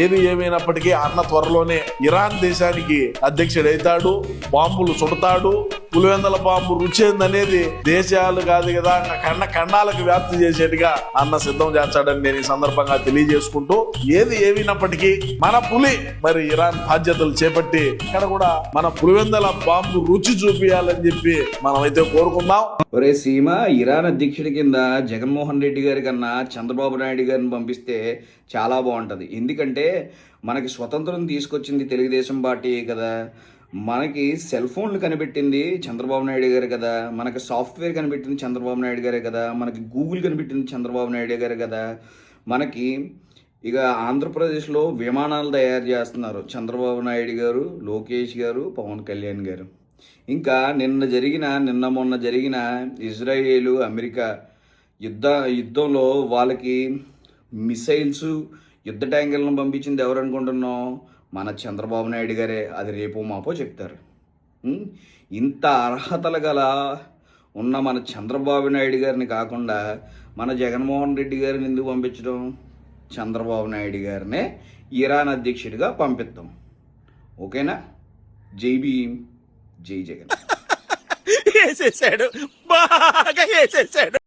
ఏది ఏమైనప్పటికీ అన్న త్వరలోనే ఇరాన్ దేశానికి అధ్యక్షుడైతాడు, బాంబులు చుడతాడు. పులివెందల బాంబు రుచేందనేది దేశాలు కాదు కదా, ఖండాలకు వ్యాప్తి చేసేట్టుగా అన్న సిద్ధం చేస్తాడని నేను ఈ సందర్భంగా తెలియజేసుకుంటూ, ఏది ఏమైనప్పటికీ మన పులి మరి ఇరాన్ బాధ్యతలు చేపట్టి ఇక్కడ కూడా మన పులివెందల బాంబు రుచి చూపించాలని చెప్పి మనమైతే కోరుకుందాం. ఒరే సీమ, ఇరాన్ అధ్యక్షుడి కింద జగన్మోహన్ రెడ్డి గారి కన్నా చంద్రబాబు నాయుడు గారిని పంపిస్తే చాలా బాగుంటుంది. ఎందుకంటే మనకి స్వతంత్రం తీసుకొచ్చింది తెలుగుదేశం పార్టీ కదా, మనకి సెల్ ఫోన్లు కనిపెట్టింది చంద్రబాబు నాయుడు గారు కదా, మనకి సాఫ్ట్వేర్ కనిపెట్టింది చంద్రబాబు నాయుడు గారే కదా, మనకి గూగుల్ కనిపెట్టింది చంద్రబాబు నాయుడు గారు కదా, మనకి ఇక ఆంధ్రప్రదేశ్లో విమానాలు తయారు చేస్తున్నారు చంద్రబాబు నాయుడు గారు, లోకేష్ గారు, పవన్ కళ్యాణ్ గారు. ఇంకా నిన్న మొన్న జరిగిన ఇజ్రాయేలు అమెరికా యుద్ధంలో వాళ్ళకి మిసైల్స్, యుద్ధ ట్యాంకర్లను పంపించింది ఎవరు అనుకుంటున్నాం? మన చంద్రబాబు నాయుడు గారే. అది రేపో మాపో చెప్తారు. ఇంత అర్హతలు గల ఉన్న మన చంద్రబాబు నాయుడు గారిని కాకుండా మన జగన్మోహన్ రెడ్డి గారిని ఎందుకు పంపించడం? చంద్రబాబు నాయుడు గారినే ఇరాన్ అధ్యక్షుడిగా పంపిద్దాం. ఓకేనా? జై భీమ్, జై జగన్. వేసేసాడు, బాగా వేసేసాడు.